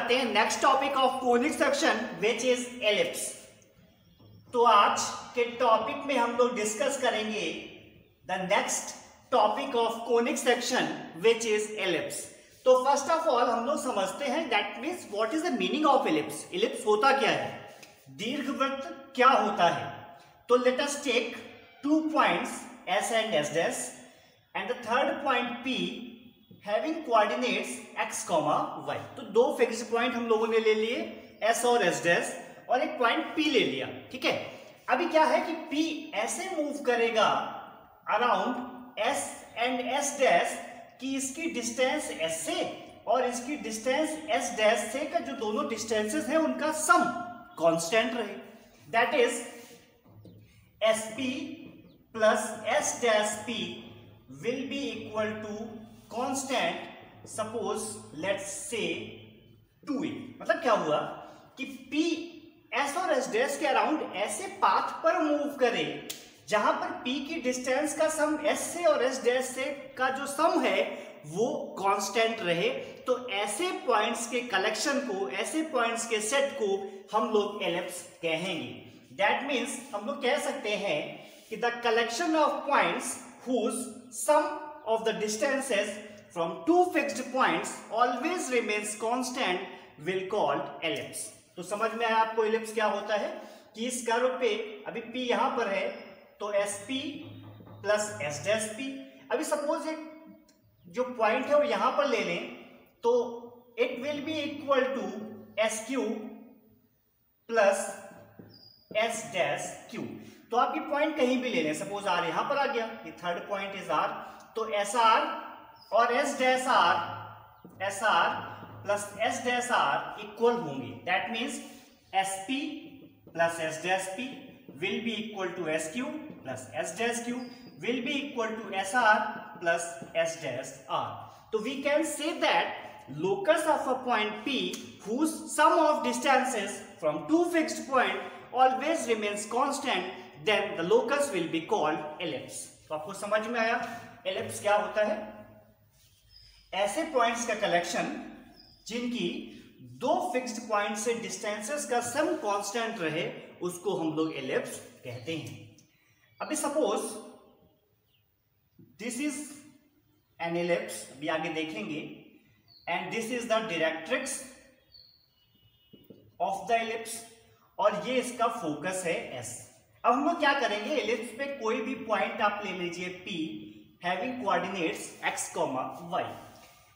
करते हैं next topic of conic section which is ellipse. तो आज के टॉपिक में हम लोग डिस्कस करेंगे the next topic of conic section which is ellipse. तो फर्स्ट ऑफ ऑल हम लोग समझते हैं that means what is the meaning of ellipse. Ellipse होता क्या है, दीर्घवृत्त क्या होता है। तो let us take 2 points S and S dash and the third point P having coordinates x, y। तो दो फिक्स्ड पॉइंट हम लोगों ने ले लिए S और S dash और एक पॉइंट P ले लिया, ठीक है। अभी क्या है कि P ऐसे मूव करेगा around S and S dash कि इसकी डिस्टेंस S से और इसकी डिस्टेंस S dash से का जो दोनों डिस्टेंसेस हैं उनका सम कांस्टेंट रहे। That is SP plus S dash P will be equal to constant, suppose let's say 2a। मतलब क्या हुआ कि P S और S dash के अराउंड ऐसे पाथ पर मूव करे जहां पर P की डिस्टेंस का सम S से और S dash से का जो सम है वो कांस्टेंट रहे। तो ऐसे पॉइंट्स के कलेक्शन को, ऐसे पॉइंट्स के सेट को हम लोग एलिप्स कहेंगे। दैट मीन्स हम लोग कह सकते हैं कि the collection of points whose sum of the distances from two fixed points always remains constant will called ellipse। तो समझ में आया आपको एलिप्स क्या होता है कि इस कर्व पे अभी P यहां पर है तो SP plus S dash P। अभी सपोज एक जो पॉइंट है वो यहां पर ले लें तो it will be equal to SQ plus S dash Q। तो आप ये पॉइंट कहीं भी ले लें, सपोज R यहां पर आ गया, ये थर्ड पॉइंट इज R, तो SR और S dash R, SR plus S dash R equal होंगे। That means SP plus S dash P will be equal to SQ plus S dash Q will be equal to SR plus S dash R। तो we can say that locus of a point P whose sum of distances from two fixed point always remains constant, then the locus will be called ellipse। तो आपको समझ में आया ellipse क्या होता है। ऐसे पॉइंट्स का कलेक्शन जिनकी दो फिक्स्ड पॉइंट से डिस्टेंसेस का सम कांस्टेंट रहे उसको हम लोग ellipse कहते हैं। अभी suppose this is N ellipse, अभी आगे देखेंगे, and this is the directrix of the ellipse और ये इसका फोकस है S। अब हम लोग क्या करेंगे, एलिप्स पे कोई भी पॉइंट आप ले लीजिए P having coordinates x, y।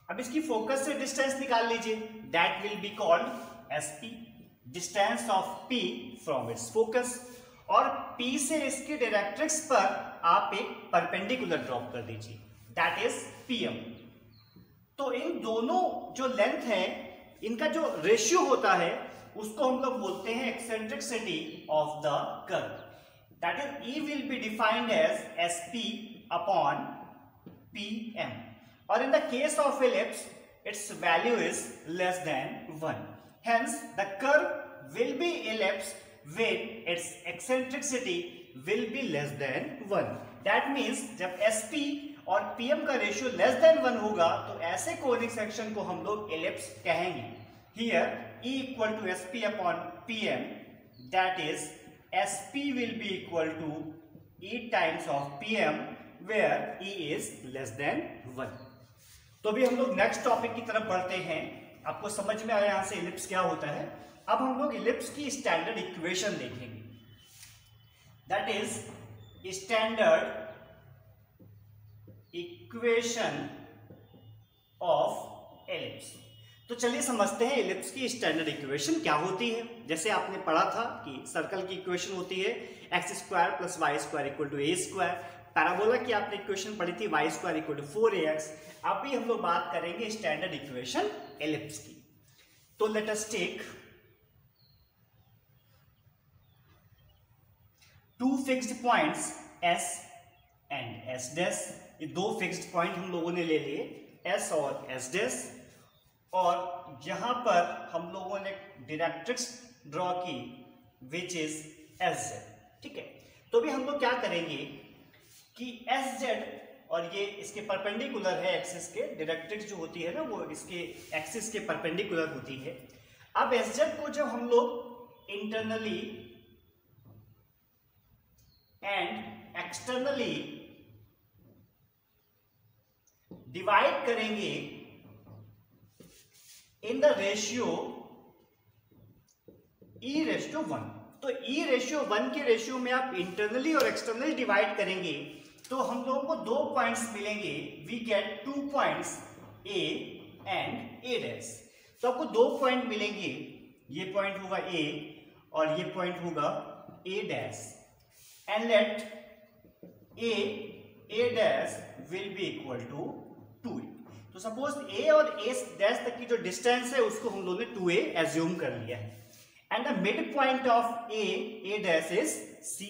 अब इसकी फोकस से डिस्टेंस निकाल लीजिए, that will be called SP, distance of P from its focus. और P से इसके डायरेक्ट्रिक्स पर आप एक परपेंडिकुलर ड्रॉप कर दीजिए, दैट इज PM। तो इन दोनों जो लेंथ है इनका जो रेशियो होता है उसको हम लोग बोलते हैं eccentricity of the curve. That is E will be defined as SP upon PM, or in the case of ellipse its value is less than 1. Hence the curve will be ellipse when its eccentricity will be less than 1. That means जब SP और PM का ratio less than 1 होगा तो ऐसे conic section को हम लोग ellipse कहेंगे। Here E equal to SP upon PM, that is SP will be equal to E times of PM where E is less than 1। तो अभी हम लोग नेक्स्ट टॉपिक की तरफ बढ़ते हैं। आपको समझ में आया यहां से इलिप्स क्या होता है। अब हम लोग इलिप्स की स्टैंडर्ड इक्वेशन देखेंगे, that is standard equation of ellipse. तो चलिए समझते हैं इलिप्स की स्टैंडर्ड इक्वेशन क्या होती है। जैसे आपने पढ़ा था कि सर्कल की इक्वेशन होती है x square plus y square equal to a square. Parabola की आपने इक्वेशन पढ़ी थी y square equal to 4ax। अभी हम लोग बात करेंगे स्टैंडर्ड इक्वेशन इलिप्स की। तो let us take two fixed points S and S dash. ये दो फिक्स्ड पॉइंट हम लोगों ने ले लिए S और S डैश, और यहां पर हम लोगों ने डायरेक्ट्रिक्स ड्रॉ की विच इज SZ, ठीक है। तो भी हम लोग क्या करेंगे कि SZ और ये इसके परपेंडिकुलर है एक्सिस के, डायरेक्ट्रिक्स जो होती है ना वो इसके एक्सिस के परपेंडिकुलर होती है। अब एसजेड को जब हम लोग इंटरनली एंड एक्सटर्नली डिवाइड करेंगे इन द रेशियो E:1, तो E:1 के रेशियो में आप इंटरनली और एक्सटर्नली डिवाइड करेंगे तो हम लोगों को 2 पॉइंट्स मिलेंगे। We get 2 points A and A'। तो आपको 2 पॉइंट मिलेंगे, ये पॉइंट होगा A और ये पॉइंट होगा A', and let A' will be equal to 2A। तो सपोज A और A' तक की जो डिस्टेंस है उसको हम लोगों ने 2A एज्यूम कर लिया है, and the mid point of A' is C।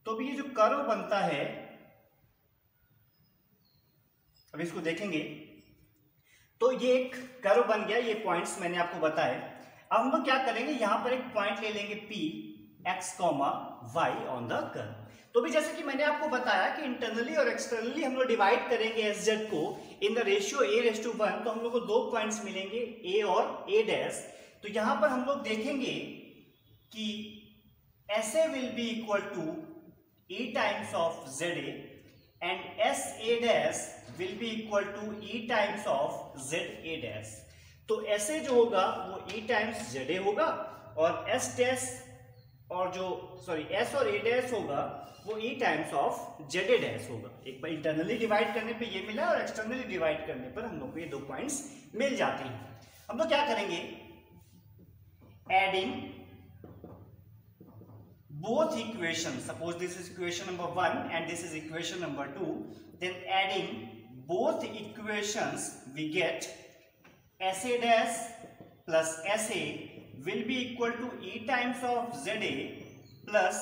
तो भी ये जो कर्व बनता है, अब इसको देखेंगे तो ये एक कर्व बन गया, ये पॉइंट्स मैंने आपको बताए। अब हम लोग क्या करेंगे, यहां पर एक पॉइंट ले लेंगे P x, y on the curve. तो भी जैसे कि मैंने आपको बताया कि इंटरनली और एक्सटर्नली हम लोग डिवाइड करेंगे एसजेड को इन द रेशियो A:1, तो हम लोग को 2 पॉइंट्स मिलेंगे A और A'। तो यहां पर हम लोग देखेंगे कि SA will be equal to E times of ZA and SA' will be equal to E times of ZA'। तो SA जो होगा वो E टाइम्स ZA होगा और S' और जो S और A' होगा वो E टाइम्स ऑफ ZA' होगा। एक बार इंटरनली डिवाइड करने पे ये मिला और एक्सटर्नली डिवाइड करने पर हम लोग को ये 2 पॉइंट्स मिल जाते हैं। हम लोग क्या करेंगे, adding both equations, suppose this is equation number 1 and this is equation number 2, then adding both equations we get SA' plus SA will be equal to E times of ZA plus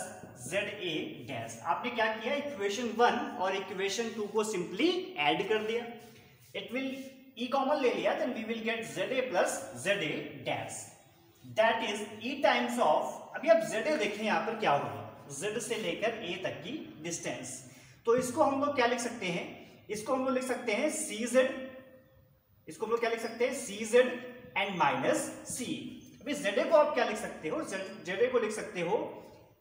ZA'। आपने क्या किया, equation 1 और equation 2 को simply add कर दिया, it will E common ले लिया, then we will get ZA plus ZA', that is E times of, अभी आप ZA देखें यहां पर क्या होगा, Z से लेकर A तक की डिस्टेंस। तो इसको हम लोग क्या लिख सकते हैं, इसको हम लोग लिख सकते हैं CZ, इसको हम लोग क्या लिख सकते हैं CZ एंड माइनस C। अभी ZA को आप क्या लिख सकते हो, ZA को लिख सकते हो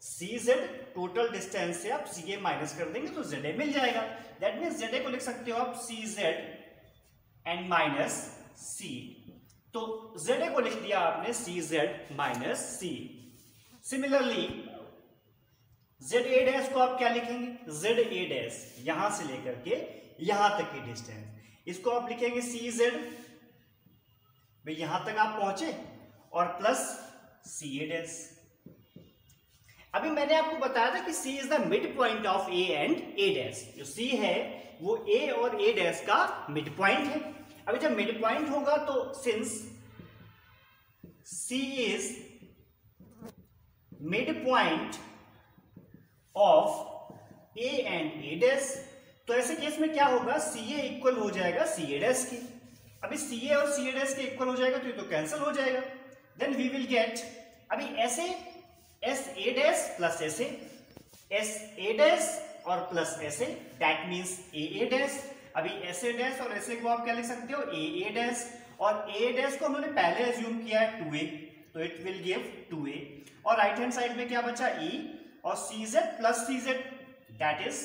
CZ, टोटल डिस्टेंस से आप CA माइनस कर देंगे तो ZA मिल जाएगा। दैट मीन्स ZA को लिख सकते हो आप CZ एंड माइनस C। तो ZA को लिख दिया आपने CZ minus C। Similarly ZA' को आप क्या लिखेंगे, ZA' यहां से लेकर के यहां तक की डिस्टेंस, इसको आप लिखेंगे CZ, भाई यहां तक आप पहुंचे, और प्लस CA'। अभी मैंने आपको बताया था कि C is the mid point of A and A'। जो C है वो A और A' का मिड पॉइंट है। अभी जब मिड पॉइंट होगा तो since C is mid point of A and A', तो ऐसे केस में क्या होगा, CA इक्वल हो जाएगा CA' की। अभी CA और CA' के इक्वल हो जाएगा तो ये तो कैंसिल हो जाएगा, देन वी विल गेट, अभी ऐसे SA' प्लस SA और plus SA, that means AA'। अभी SA' और SA को आप क्या लिख सकते हो, AA', और AA' को हमने पहले एज्यूम किया है 2A, तो इट विल गिव 2A, और राइट हैंड साइड में क्या बचा E, और CZ plus CZ that is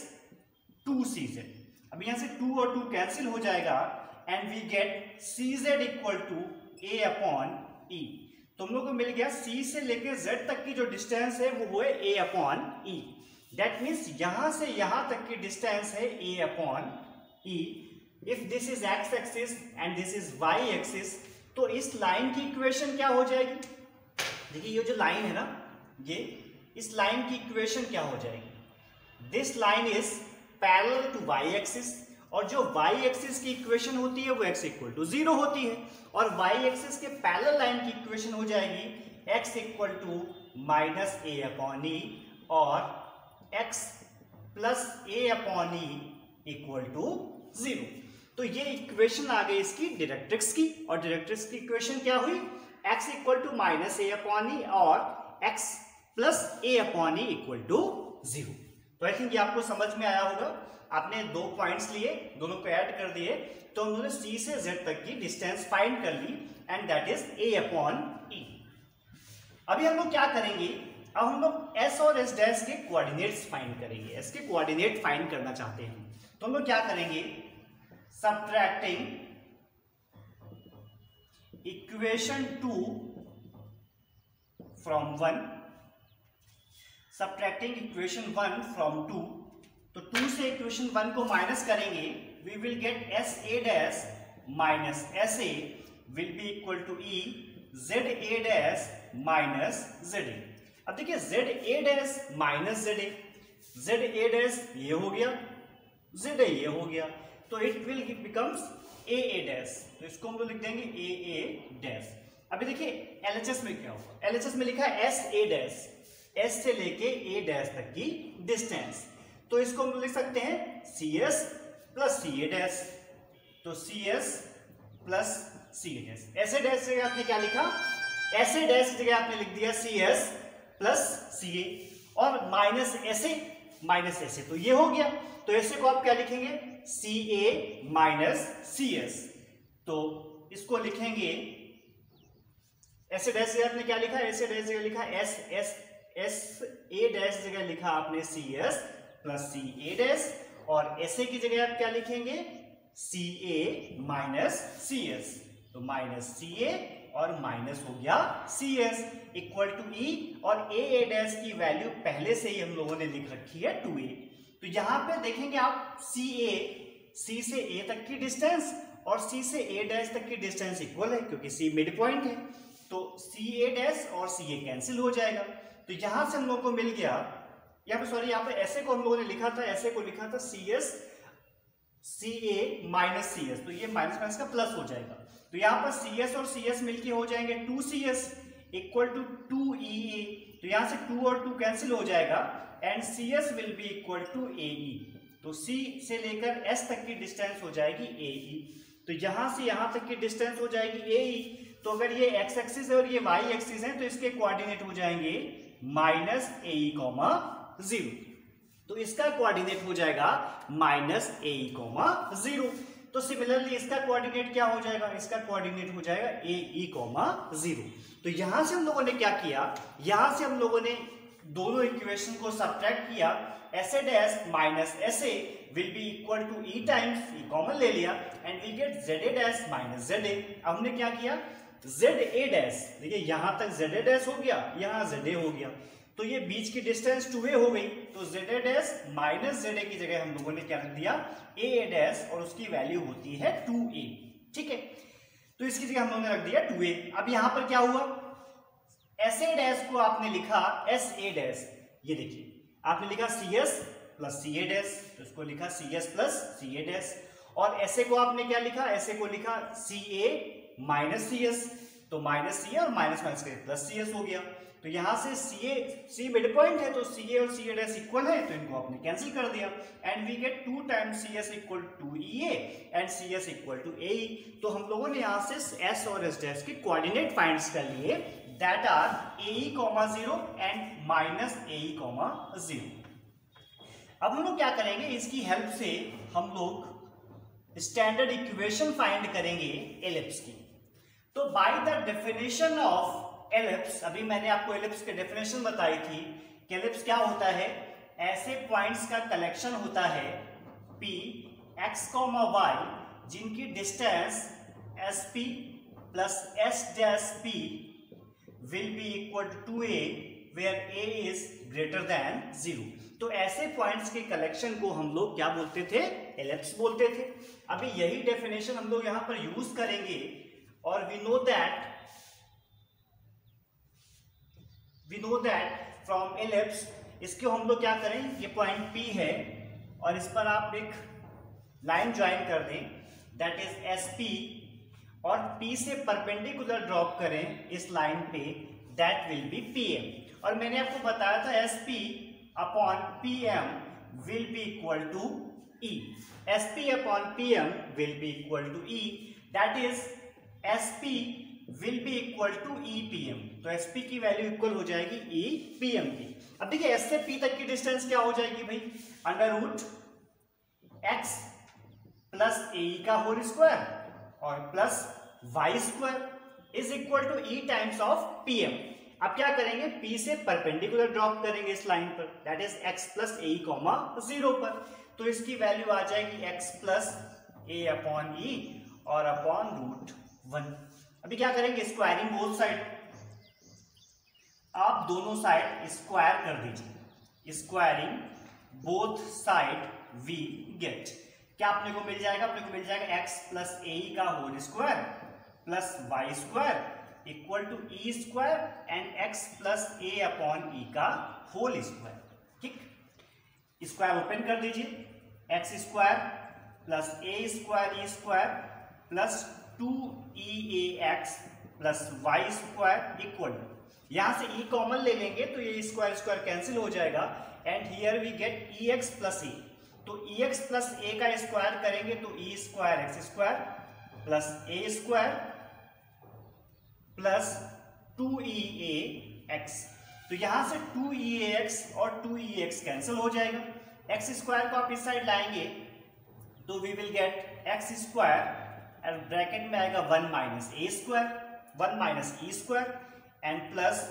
2CZ। अब यहां से 2 और 2 कैंसिल हो जाएगा and we get CZ equal to A upon E। तो हम लोग को मिल गया C से लेकर Z तक की जो डिस्टेंस है वो है A upon E। That means यहां से यहां तक की डिस्टेंस है A upon E। If this is x axis and this is y axis, तो इस लाइन की इक्वेशन क्या हो जाएगी, देखिए ये जो लाइन है ना, ये इस लाइन की इक्वेशन क्या हो जाएगी, this line is parallel to y axis, और जो y एक्सिस की इक्वेशन होती है वो x इक्वल टू 0 होती है, और y एक्सिस के पैरेलल लाइन की इक्वेशन हो जाएगी x equal to minus a upon e और x plus a upon e equal to 0। तो ये इक्वेशन आ गई इसकी डायरेक्ट्रिक्स की, और डायरेक्ट्रिक्स की इक्वेशन क्या हुई, x equal to minus a upon e और x plus a upon e equal to 0। तो आई थिंक ये आपको समझ में आया होगा। आपने 2 पॉइंट्स लिए, दोनों को ऐड कर दिए, तो उन्होंने C से Z तक की डिस्टेंस फाइंड कर ली, and that is a upon e। अभी हम लोग क्या करेंगे, अब हम लोग s और s डैश के कोऑर्डिनेट्स फाइंड करेंगे। s के कोऑर्डिनेट फाइंड करना चाहते हैं तो हम लोग क्या करेंगे, subtracting equation 2 from 1, subtracting equation 1 from 2, तो 2 से इक्वेशन 1 को माइनस करेंगे, we will get S A dash minus S A will be equal to E Z A dash minus Z A. अब देखिए Z A dash minus Z A, Z A dash ये हो गया, Z A ये हो गया, तो it will becomes a A dash, तो इसको हम लोग लिख देंगे ए ए डैश। अभी देखिए एलएचएस में क्या होगा, एलएचएस में लिखा है एस ए डैश, एस से लेके ए डैश तक की डिस्टेंस, तो इसको हम लिख सकते हैं सी एस प्लस सी ए डैश, तो सी एस प्लस सी ए डैश। ऐसे डैश जगह आपने क्या लिखा, ऐसे डैश जगह आपने लिख दिया सी एस प्लस सी ए, और माइनस ऐसे तो ये हो गया, तो ऐसे को आप क्या लिखेंगे, सी ए माइनस सी एस, तो इसको लिखेंगे ऐसे डैश जगह आपने क्या लिखा, ऐसे डैश जगह लिखा S S S A dash जगह लिखा आपने सी एस प्लस सी ए डैश, और ऐसे की जगह आप क्या लिखेंगे, सी ए माइनस सी एस, तो माइनस सी ए और माइनस हो गया सी एस इक्वल टू ई, और ए डैश की वैल्यू पहले से ही हम लोगों ने लिख रखी है 2a। तो यहां पे देखेंगे आप सी से ए तक की डिस्टेंस और सी से ए डैश तक की डिस्टेंस इक्वल है, क्योंकि सी मिड पॉइंट है, तो सी ए डैश और सी ए कैंसिल हो जाएगा, तो यहां से हम लोग को मिल गया, यहाँ पे सॉरी यहाँ पे ऐसे को हम लोगों ने लिखा था, ऐसे को लिखा था सी एस सी ए माइनस सी एस, तो ये माइनस माइनस का प्लस हो जाएगा, तो यहाँ पर सी एस और सी एस मिलके हो जाएंगे 2cs इक्वल टू 2EA, तो यहाँ से 2 और 2 कैंसिल हो जाएगा, and C S will be equal to AE, तो C से लेकर S तक की डिस्टेंस हो जाएगी AE, तो यहां से यहां तक की डिस्टेंस हो जाएगी AE, तो अगर ये x एक्सिस है और ये y एक्सिस है तो इसके कोऑर्डिनेट हो जाएंगे माइनस AE, 0, तो इसका कोऑर्डिनेट हो जाएगा माइनस AE, 0, तो सिमिलरली इसका कोऑर्डिनेट क्या हो जाएगा, इसका कोऑर्डिनेट हो जाएगा AE, 0, तो यहां से हम लोगों ने क्या किया, यहां से हम लोगों ने दोनों इक्वेशन को सब्ट्रैक्ट किया, SA dash minus SA will be equal to E times E common ले लिया, and we get ZA dash minus ZA। अब हमने क्या किया, ZA डैश, देखिए यहां तक ZA डैश हो गया, यहां ZA हो गया, तो ये बीच की डिस्टेंस 2a हो गई, तो ZA डैश माइनस ZA की जगह हम लोगों ने क्या रख दिया, AA डैश, और उसकी वैल्यू होती है 2a, ठीक है, तो इसकी जगह हम लोगों ने रख दिया 2a। अब यहां पर क्या हुआ, SA डैश को आपने लिखा SA डैश, ये देखिए आपने लिखा CS प्लस CA डैश, तो इसको लिखा CS प्लस CA डैश, और SA को आपने क्या लिखा, SA को लिखा CA माइनस CS, तो माइनस CA और माइनस माइनस करके प्लस CS हो गया, तो यहां से C मिड पॉइंट है, तो CA और CA डैश इक्वल है, तो इनको आपने कैंसिल कर दिया, and we get 2 times CS equal to EA and CS equal to AE। तो हम लोगों ने यहां से S और S डैश के कोऑर्डिनेट फाइंड कर लिए, that are AE, 0 and minus AE, 0। अब हम लोग क्या करेंगे, इसकी हेल्प से हम लोग स्टैंडर्ड इक्वेशन फाइंड करेंगे एलिप्स की। तो by the definition of ellipse, अभी मैंने आपको एलिप्स की डेफिनेशन बताई थी कि एलिप्स क्या होता है, ऐसे पॉइंट्स का कलेक्शन होता है P x, y जिनकी distance SP plus S dash P will be equal to A where A is greater than 0। तो ऐसे पॉइंट्स के कलेक्शन को हम लोग क्या बोलते थे, एलिप्स बोलते थे। अभी यही डेफिनेशन हम लोग यहां पर यूज करेंगे, और we know that from ellipse, इसको हम लोग क्या करें, ये पॉइंट P है और इस पर आप एक लाइन ज्वाइन कर दें, दैट इज SP, और P से परपेंडिकुलर ड्रॉप करें इस लाइन पे, दैट विल बी PM। और मैंने आपको बताया था SP upon PM will be equal to E, SP upon PM will be equal to E, that is SP will be equal to EPM, तो SP की वैल्यू इक्वल हो जाएगी EPM की। अब देखिए S से P तक की डिस्टेंस क्या हो जाएगी भाई, under root x plus AE का होल स्क्वायर और plus y square, is equal to e times of PM. अब क्या करेंगे, पी से परपेंडिकुलर ड्रॉप करेंगे इस लाइन पर, that is x plus A comma 0 पर, तो इसकी वैल्यू आ जाएगी x plus a upon e और अपॉन रूट 1। अभी क्या करेंगे, स्क्वायरिंग बोथ साइड, आप दोनों साइड स्क्वायर कर दीजिए, squaring both side we get, क्या अपने को मिल जाएगा, अपने को मिल जाएगा एक्स प्लस ए का whole square plus y square equal to e square and x plus a upon e का होल स्क्वायर। ठीक, स्क्वायर ओपन कर दीजिए, x square plus a square e square plus 2e ax प्लस y square equal to, यहां से e common ले लेंगे तो ये स्क्वायर स्क्वायर कैंसिल हो जाएगा and here we get ex plus a, तो ex प्लस ए का स्क्वायर करेंगे तो e square x square plus a square plus 2eax, तो यहां से 2eax और 2ex कैंसिल हो जाएगा, एक्स स्क्वायर को आप इस साइड लाएंगे तो we will get x square और ब्रैकेट में आएगा 1 minus a square 1 minus e square and plus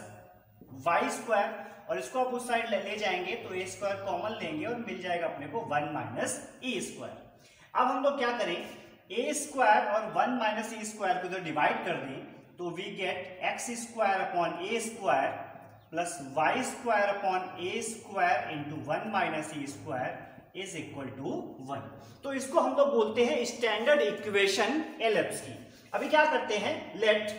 y square, और इसको आप उस साइड ले जाएंगे तो ए स्क्वायर कॉमन लेंगे और मिल जाएगा अपने को 1 माइनस ई स्क्वायर। अब हम लोग क्या करें, ए स्क्वायर और 1 माइनस ई स्क्वायर को इधर डिवाइड कर दें तो we get x square upon a square plus y square upon a square into 1 minus e square is equal to 1। तो इसको हम लोग बोलते हैं स्टैंडर्ड इक्वेशन एलिप्स की। अभी क्या करते हैं, let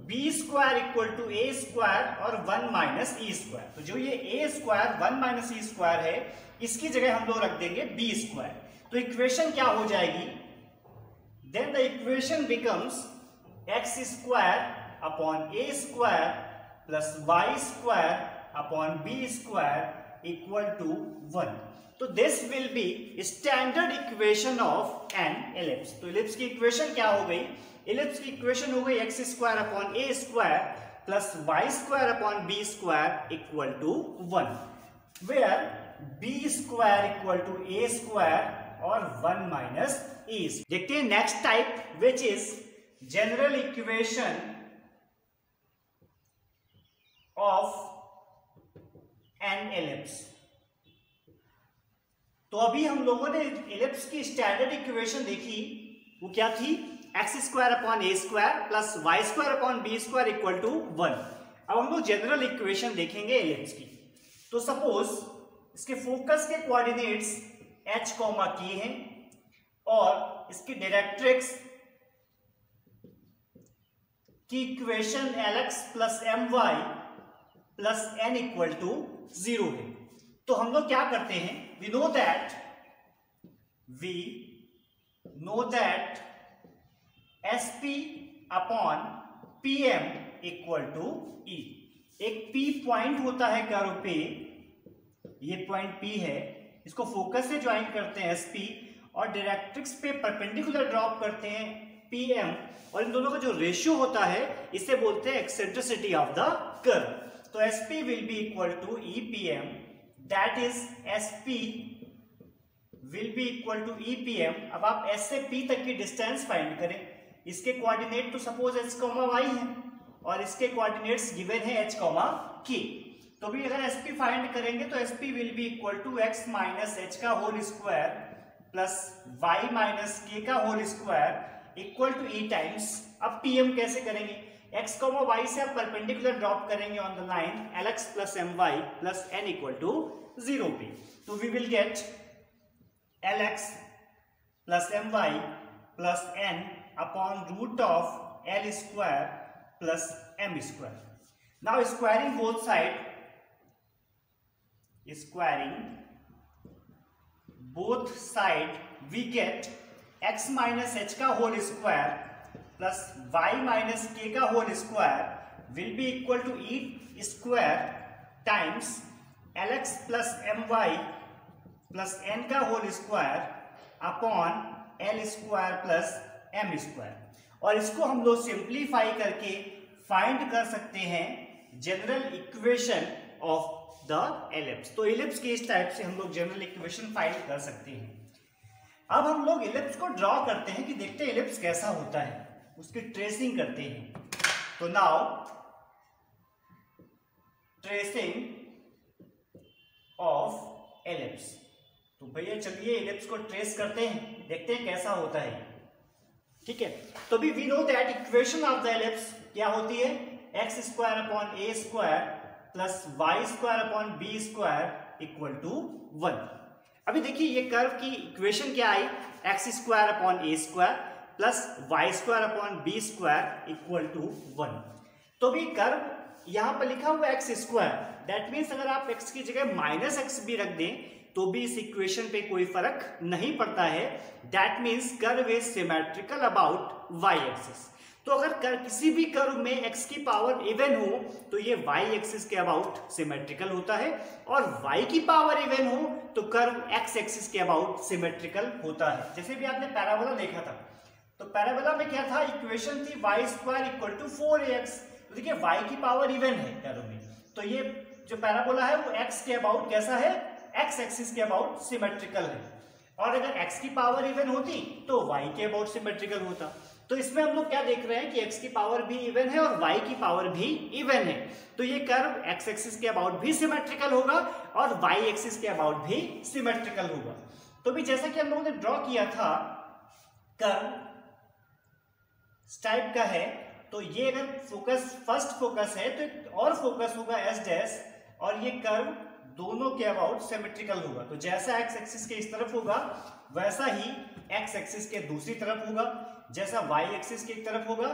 b square equal to a square और 1 माइनस ई स्क्वायर, तो जो ये a square 1 minus e square है इसकी जगह हम लोग रख देंगे बी स्क्वायर, तो इक्वेशन क्या हो जाएगी, then the equation becomes x square upon a square plus y square upon b square equal to 1। तो this will be standard equation of an ellipse. तो एलिप्स की इक्वेशन क्या हो गई, एलिप्स की इक्वेशन हो गई x square upon a square plus y square upon b square equal to 1, where b square equal to a square और 1 minus e. देखते हैं next type which is general equation of an ellipse. तो अभी हम लोगों ने ellipse की standard equation देखी, वो क्या थी, x square upon a square plus y square upon b square equal to 1। अब हम लोग जनरल इक्वेशन देखेंगे एलिप्स की। तो सपोज इसके फोकस के कोऑर्डिनेट्स h कॉमा किए हैं और इसकी डायरेक्ट्रिक्स की equation lx plus my plus n equal to 0 है। तो हम लोग क्या करते हैं, we know that sp upon pm equal to e। एक p पॉइंट होता है कर्व पे, ये पॉइंट p है, इसको फोकस से ज्वाइन करते हैं sp और डायरेक्ट्रिक्स पे परपेंडिकुलर ड्रॉप करते हैं pm, और इन दोनों का जो रेशियो होता है इसे बोलते हैं एक्सेंट्रिसिटी ऑफ द कर्व। तो sp will be equal to epm, that is sp will be equal to epm। अब आप s से p तक की डिस्टेंस फाइंड करें, इसके कोऑर्डिनेट तो सपोज h, y है और इसके कोऑर्डिनेट्स गिवन है h, k। तो भी अगर sp फाइंड करेंगे तो sp will be equal to x minus h का whole square plus y minus k का whole square equal to e times. अब pm कैसे करेंगे, x, y से आप परपेंडिकुलर ड्रॉप करेंगे on the line lx plus my plus n equal to 0 पे, तो we will get lx plus my plus n upon root of l square plus m square. Now squaring both side, we get x minus h का whole square plus y minus k का whole square will be equal to e square times lx plus my plus n का whole square upon l square plus m square. और इसको हम लोग simplify करके find कर सकते हैं general equation of the ellipse. तो एलिप्स के इस टाइप से हम लोग जनरल इक्वेशन फाइंड कर सकते हैं। अब हम लोग एलिप्स को ड्रॉ करते हैं कि देखते हैं एलिप्स कैसा होता है। उसकी ट्रेसिंग करते हैं। तो नाउ ट्रेसिंग ऑफ एलिप्स। तो भैया चलिए एलिप्स को ट्रेस करते हैं, देखते हैं कैसा होता है। ठीक है, तो भी we know that equation of the ellipse क्या होती है, x square upon a square plus y square upon b square equal to 1। अभी देखिए ये कर्व की इक्वेशन क्या आई, x square upon a square plus y square upon b square equal to 1। तो भी कर्व यहां पर लिखा हुआ एक्स स्क्वायर, दैट मीन्स अगर आप एक्स की जगह माइनस एक्स भी रख दें तो भी इस इक्वेशन पे कोई फर्क नहीं पड़ता है। That means curve is symmetrical about y axis. तो अगर किसी भी कर्व में एक्स की पावर इवन हो तो ये वाई एक्सिस के अबाउट सिमेट्रिकल होता है, और वाई की पावर इवन हो तो कर्व एक्स एक्सिस के अबाउट सिमेट्रिकल होता है। जैसे भी आपने पैराबोला देखा था, तो पैराबोला में क्या था, इक्वेशन थी Y square equal to 4ax। तो देखिए वाई की पावर इवन है कर्व में, तो ये जो पैराबोला है वो एक्स के अबाउट कैसा है, एक्स एक्सिस के अबाउट सिमेट्रिकल है। और अगर एक्स की पावर इवन होती तो वाई के अबाउट सिमेट्रिकल होता। तो इसमें हम लोग क्या देख रहे हैं कि एक्स की पावर भी इवन है और वाई की पावर भी इवन है, तो ये कर्व एक्स एक्सिस के अबाउट भी सिमेट्रिकल होगा और वाई एक्सिस के अबाउट भी सिमेट्रिकल होगा। तो भी जैसा कि हम लोगों ने ड्रॉ किया था कर्व इस टाइप का है, तो ये अगर फोकस फर्स्ट फोकस है तो एक और फोकस होगा एस डैश, और ये कर्व दोनों के अबाउट सिमेट्रिकल होगा। तो जैसा एक्स एक्सिस के इस तरफ होगा वैसा ही एक्स एक्सिस के दूसरी तरफ होगा, जैसा वाई एक्सिस के एक तरफ होगा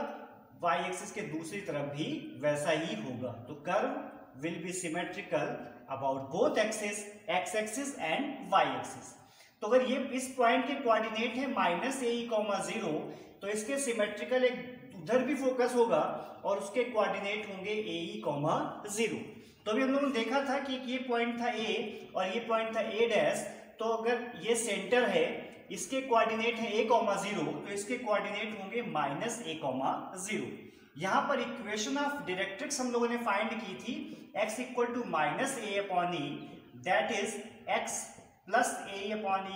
वाई एक्सिस के दूसरी तरफ भी वैसा ही होगा। तो curve will be symmetrical about both axis, x axis and y axis. तो अगर ये इस पॉइंट के कोऑर्डिनेट है -ae,0, तो इसके सिमेट्रिकल एक उधर भी फोकस होगा और उसके कोऑर्डिनेट होंगे ae,0। तो अभी हम लोगों ने देखा था कि ये पॉइंट था A और ये पॉइंट था A डैश। तो अगर ये सेंटर है, इसके कोऑर्डिनेट है a,0, तो इसके कोऑर्डिनेट होंगे -a,0। यहां पर इक्वेशन ऑफ डायरेक्ट्रिक्स हम लोगों ने फाइंड की थी, x equal to -a/e, that is x plus a/e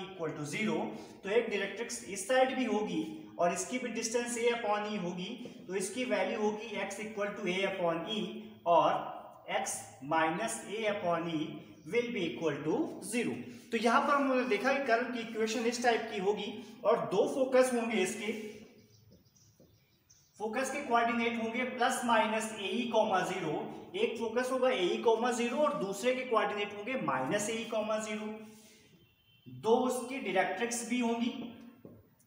equal to 0। तो एक डायरेक्ट्रिक्स इस साइड भी होगी और इसकी भी डिस्टेंस a/e होगी, तो इसकी वैल्यू होगी x इक्वल टू a/e और x minus a/e will be equal to 0। तो यहां पर हमने देखा कि कर्व की इक्वेशन इस टाइप की होगी और दो फोकस होंगे, इसके फोकस के कोऑर्डिनेट होंगे ±ae,0। एक फोकस होगा ae,0 और दूसरे के कोऑर्डिनेट होंगे -ae,0। दो उसकी डायरेक्ट्रिक्स भी होंगी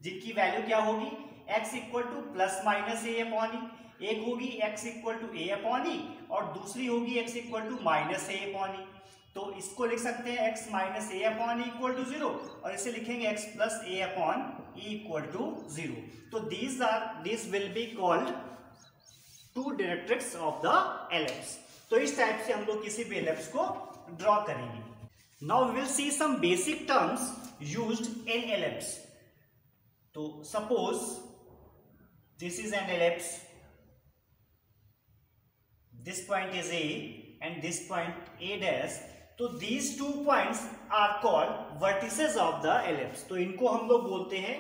जिनकी वैल्यू क्या होगी, x इक्वल टू ±a/e, एक होगी x इक्वल टू a/e और दूसरी होगी x इक्वल टू -a/e। तो इसको लिख सकते हैं x minus a/e equal to 0 और इसे लिखेंगे x plus a/e equal to 0। तो these will be called two directrix of the ellipse। तो इस टाइप से हम लोग किसी भी एलिप्स को ड्रॉ करेंगे। Now we will see some basic terms used in ellipse। तो suppose this is an ellipse, this point is A and this point A dash। तो these two points are called vertices of the ellipse। तो इनको हम लोग बोलते हैं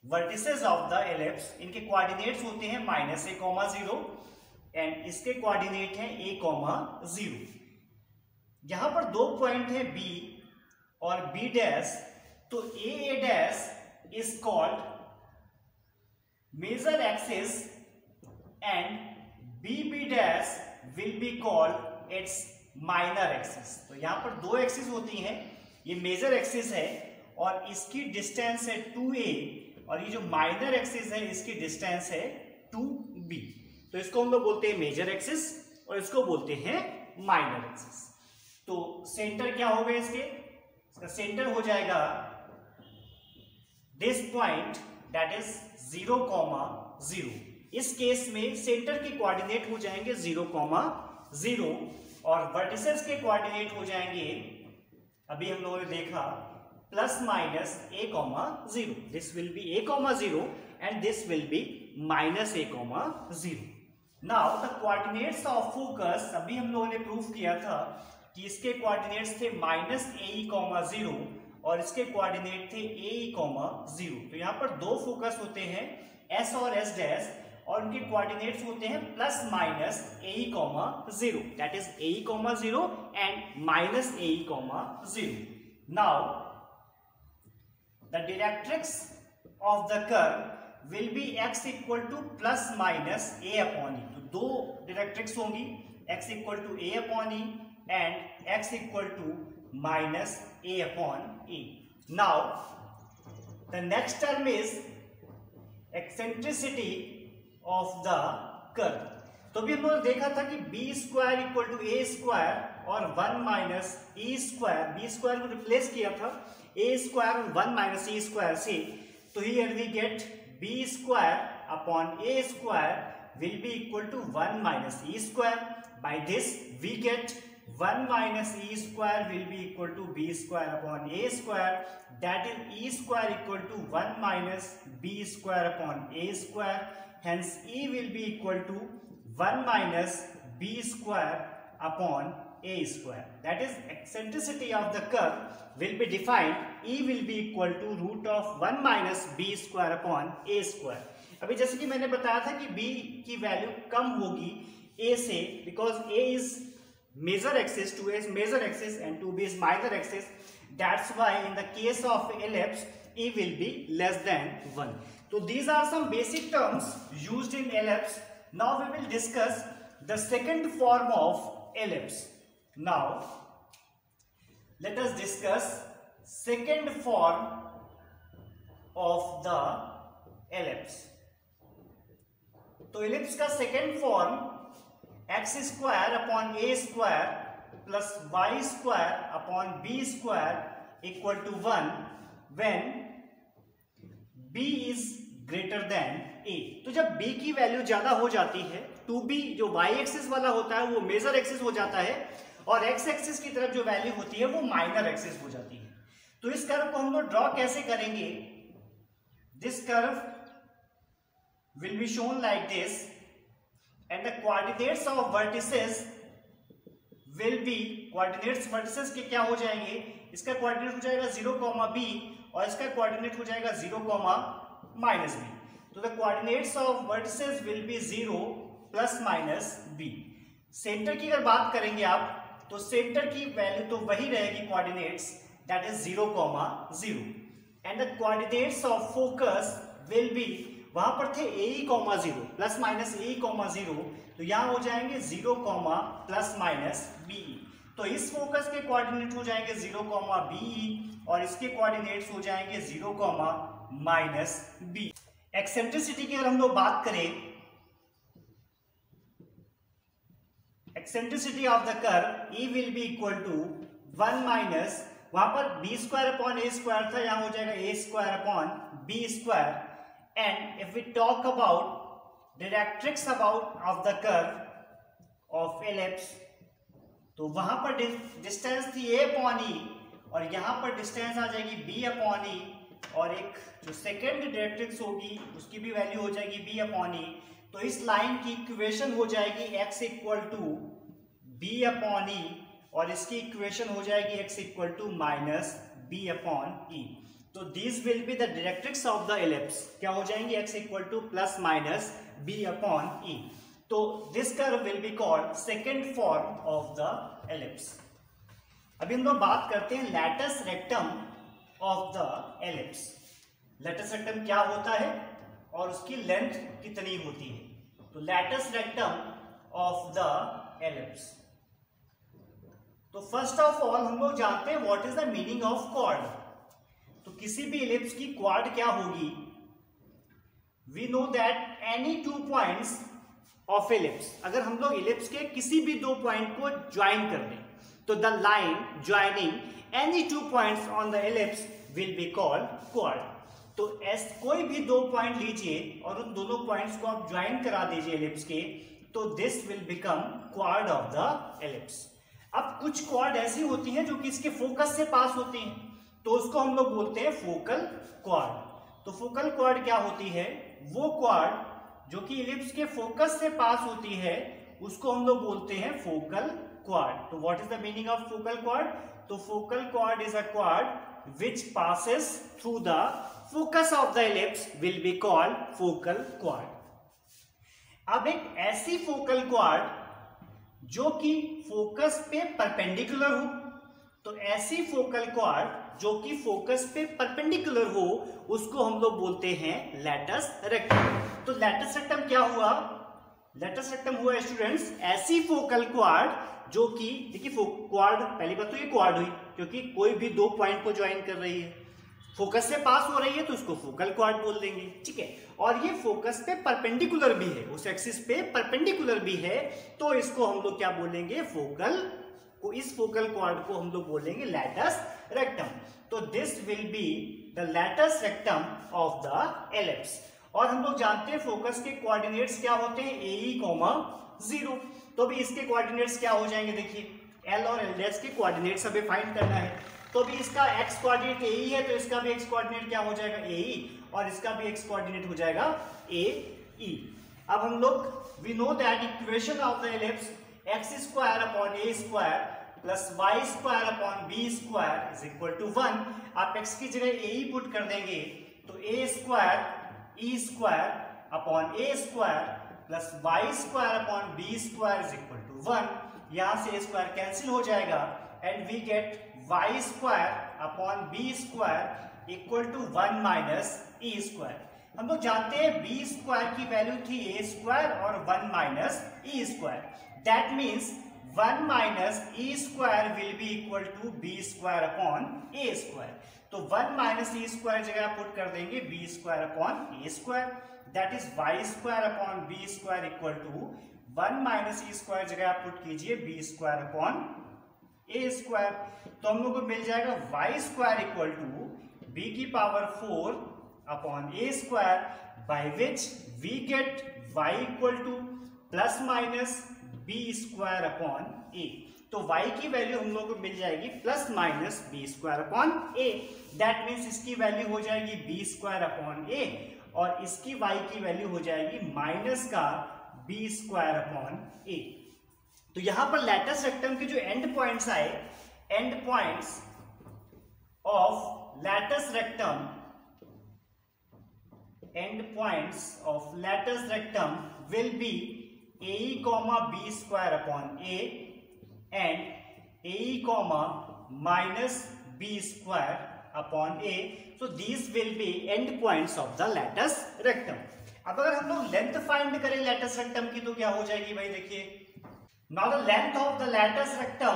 vertices of the ellipse। इनके coordinates होते हैं -a,0 एंड इसके कोऑर्डिनेट है a,0। यहां पर दो पॉइंट है B और B डैश, तो A dash is called major axis and B dash will be called its minor axis। तो यहां पर दो एक्सिस होती हैं, ये मेजर एक्सिस है और इसकी डिस्टेंस है 2a और ये जो माइनर एक्सिस है इसकी डिस्टेंस है 2b। तो इसको हम लोग बोलते हैं मेजर एक्सिस और इसको बोलते हैं माइनर एक्सिस। तो सेंटर क्या होगा इसका सेंटर हो जाएगा दिस पॉइंट दैट इज 0,0। इस केस में सेंटर के कोऑर्डिनेट हो जाएंगे 0,0 और वर्टिसेस के कोऑर्डिनेट हो जाएंगे, अभी हम लोगों ने देखा ±a,0। This will B a,0 and this will B -a,0। Now the coordinates of focus, अभी हम लोगों ने प्रूफ किया था कि इसके कोऑर्डिनेट्स थे -ae,0 और इसके कोऑर्डिनेट थे ae,0। तो यहां पर दो फोकस होते हैं S और S डैश और उनके कोऑर्डिनेट्स होते हैं plus minus a comma 0, that is a comma 0 and minus a comma 0. Now the directrix of the curve will be x equal to plus minus a upon e. तो दो directrix होंगी, x equal to a upon e and x equal to minus a upon e. Now the next term is eccentricity of the curve. तो भी हम लोग देखा था कि B square equal to a square और 1 minus e square, b square को replace किया था ए स्क्वायर और 1 माइनस ई स्क्वायर से. तो here we get b square upon a square will be equal to 1 minus e square. By this we get 1 minus e square will be equal to b square upon a square, that is e square equal to 1 minus b square upon a square. Hence e will be equal to 1 minus b square upon a square. That is eccentricity of the curve will be defined. E will be equal to root of 1 minus b square upon a square. अभी जैसे कि मैंने बताया था कि b की value कम होगी a से, because a is major axis, 2a is major axis and 2b is minor axis. That's why in the case of ellipse e will be less than 1. So these are some basic terms used in ellipse. Now we will discuss the second form of ellipse. Now let us discuss second form of the ellipse. तो ellipse का second form x square upon a square plus y square upon b square equal to 1 when b is greater than a. तो जब b की value ज्यादा हो जाती है, 2b जो y एक्सिस वाला होता है वो मेजर एक्सिस हो जाता है और x एक्सिस की तरफ जो वैल्यू होती है वो माइनर एक्सिस हो जाती है. तो इस कर्व को हम लोग ड्रॉ कैसे करेंगे? This curve will be shown like this and the coordinates of vertices will be, coordinates vertices के क्या हो जाएंगे? इसका कोऑर्डिनेट हो जाएगा 0, b और इसका कोऑर्डिनेट हो जाएगा 0, माइनस b. तो the coordinates of vertices will be 0 plus minus b. Centre की अगर बात करेंगे आप तो सेंटर की वैल्यू तो वही रहेगी coordinates, that is 0, 0 and the coordinates of focus will B, वहां पर थे a, 0 प्लस माइनस a, 0, तो यहां हो जाएंगे 0, प्लस माइनस b. तो इस फोकस के कोऑर्डिनेट हो जाएंगे 0, b और इसके कोऑर्डिनेट्स हो जाएंगे 0, माइनस b. एक्सेंट्रिसिटी की अगर हम लोग बात करें, eccentricity of the curve e will be equal to 1 minus, वहां पर b square upon a square था, यहां हो जाएगा a square upon b square. And if we talk about directrix of the curve of ellipse, तो वहां पर distance थी a अपॉन e और यहां पर डिस्टेंस आ जाएगी b अपॉन e और एक जो सेकेंड डायरेक्ट्रिक्स होगी उसकी भी वैल्यू हो जाएगी b अपॉन e. तो इस लाइन की इक्वेशन हो जाएगी x equal to b upon e और इसकी इक्वेशन हो जाएगी x equal to minus b upon e. तो this will be the directrix of the ellipse. क्या हो जाएंगे? x equal to plus minus b upon e. तो this curve will be called second form of the ellipse. अभी हम लोग बात करते हैं latus rectum of the ellipse. Latus rectum क्या होता है और उसकी लेंथ कितनी होती है? तो latus rectum of the ellipse, तो फर्स्ट ऑफ ऑल हम लोग जानते हैं what is the meaning of chord. तो किसी भी इलिप्स की क्वाड क्या होगी? We know that any 2 points of ellipse, अगर हम लोग इलिप्स के किसी भी 2 पॉइंट को ज्वाइन कर दें तो the line joining any 2 points on the ellipse will be called quad. तो कोई भी 2 पॉइंट लीजिए और उन दोनों पॉइंट्स को आप ज्वाइन करा दीजिए इलिप्स के, तो this will become quad of the ellipse. अब कुछ क्वाड ऐसी होती हैं जो कि इसके फोकस से पास होती हैं, तो उसको हम लोग बोलते हैं फोकल क्वाड. तो फोकल क्वाड क्या होती है? वो क्वाड जो कि इलिप्स के फोकस से पास होती है उसको हम लोग बोलते हैं फोकल क्वाड. तो what is the meaning of focal quad? तो focal quad is a quad which passes through the focus of the ellipse will be called focal quad. अब एक ऐसी फोकल क्वाड जो कि फोकस पे परपेंडिकुलर हो, तो ऐसी फोकल क्वाड जो कि फोकस पे परपेंडिकुलर हो उसको हम लोग बोलते हैं लैटस रेक्टम। तो लैटस रेक्टम क्या हुआ? लैटस रेक्टम हुआ स्टूडेंट्स ऐसी फोकल क्वाड जो कि देखिए क्वाड, पहली बात तो ये क्वाड हुई क्योंकि कोई भी दो पॉइंट को ज्वाइन कर रही है, फोकस से पास हो रही है तो उसको फोकल क्वाड बोल देंगे, ठीक है। और ये फोकस पे परपेंडिकुलर भी है, उस एक्सिस पे परपेंडिकुलर भी है, तो इसको हम लोग क्या बोलेंगे? फोकल को, इस फोकल क्वाड को हम लोग बोलेंगे लैटस रेक्टम। तो this will be the latus rectum of the ellipse. और हम लोग जानते हैं फोकस के कोऑर्डिनेट्स क्या होते हैं? AE, 0। तो भी इसके कोऑर्डिनेट्स क्या हो जाएंगे? देखिए L और L' के कोऑर्डिनेट्स हमें फाइंड करना है। तो भी इसका x कोऑर्डिनेट AE है तो इसका भी x कोऑर्डिनेट क्या हो जाएगा? AE, और इसका भी x कोऑर्डिनेट हो जाएगा AE। अब हम लोग we know that equation of the ellipse x² upon a² plus y² upon b² is equal to 1। आप x की जगह AE पुट कर देंगे तो a² e² upon a² plus y² upon b² is equal to 1। यहां से a² cancel हो जाएगा and we get y² upon b² equal to 1 minus e²। हम लोग जानते हैं b² की वैल्यू थी a² और 1 minus e²। That means 1 minus e² will be equal to b² upon a²। तो 1 माइनस e² जगह पुट कर देंगे b² upon a²। That is y² upon b² equal to 1 minus e² जगह put कीजिए b² upon a²। तो हम लोग को मिल जाएगा y² इक्वल टू b की power 4 upon a² by which we get y equal to plus minus b² upon a। तो y की वैल्यू हम लोग को मिल जाएगी plus minus b² upon a। That means इसकी वैल्यू हो जाएगी b² अपॉन a और इसकी y की वैल्यू हो जाएगी माइनस का b² अपॉन a। तो यहां पर लैटस रेक्टम के जो एंड पॉइंट्स आए, and points of latus rectum, and points of latus rectum will B AE, b² upon a and AE, minus b² upon a. So these will be end points of the lattice rectum. अब अगर हम लोग length find करें latus rectum की तो क्या हो जाएगी भाई? देखिए now the length of the latus rectum,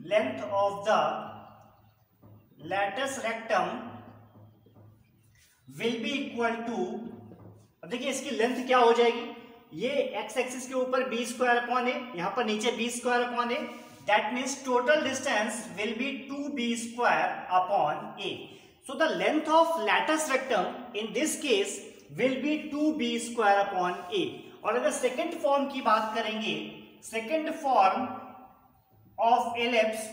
length of the latus rectum will be equal to, अब देखिए इसकी लेंथ क्या हो जाएगी? ये x एक्सिस के ऊपर b² अपॉन a, यहां पर नीचे b² upon a। That means total distance will be 2b² upon a। So the length of latus rectum in this case will be 2b² upon a। और अगर second form की बात करेंगे, second form of ellipse,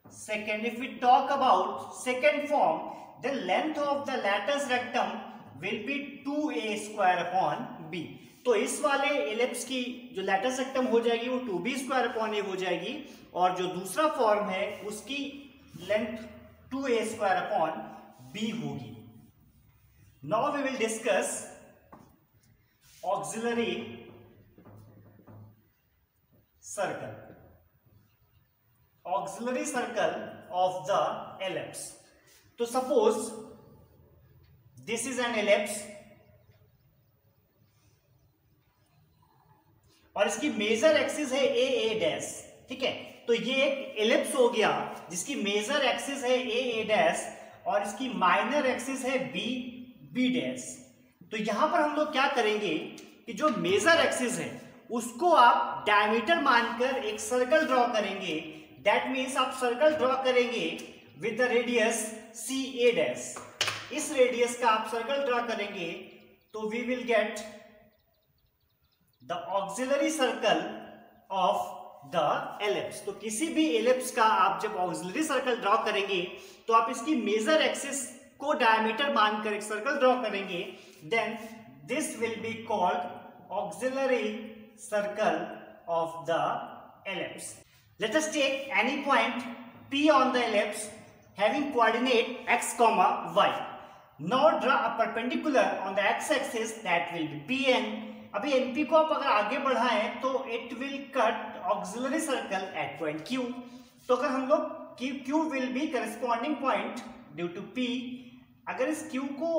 second, if we talk about second form, the length of the latus rectum will be 2a² upon b। तो इस वाले ellipse की जो लैटस रेक्टम हो जाएगी वो 2b² अपॉन a हो जाएगी, और जो दूसरा फॉर्म है उसकी लेंथ 2a² अपॉन b होगी। Now we will discuss auxiliary circle, auxiliary circle of the ellipse. तो suppose this is an ellipse और इसकी मेजर एक्सिस है a ठीक है। तो ये एक एलिप्स हो गया जिसकी मेजर एक्सिस है a और इसकी माइनर एक्सिस है b डैश। तो यहां पर हम लोग क्या करेंगे कि जो मेजर एक्सिस है उसको आप डायमीटर मानकर एक सर्कल ड्रॉ करेंगे। दैट मीन्स आप सर्कल ड्रॉ करेंगे with the radius CA dash. इस रेडियस का आप सर्कल ड्रॉ करेंगे तो we will get the auxiliary circle of the ellipse. तो किसी भी एलिप्स का आप जब ऑक्सिलरी सर्कल ड्रॉ करेंगे तो आप इसकी मेजर एक्सिस को डायमीटर मानकर एक सर्कल ड्रॉ करेंगे, then this will be called auxiliary circle of the ellipse. Let us take any point P on the ellipse having coordinate x, y. Now draw a perpendicular on the x axis that will be Pn। अभी NP को आप अगर आगे बढ़ाएं तो it will cut auxiliary circle at point Q। तो अगर हम लोग Q will be corresponding point due to P, अगर इस Q को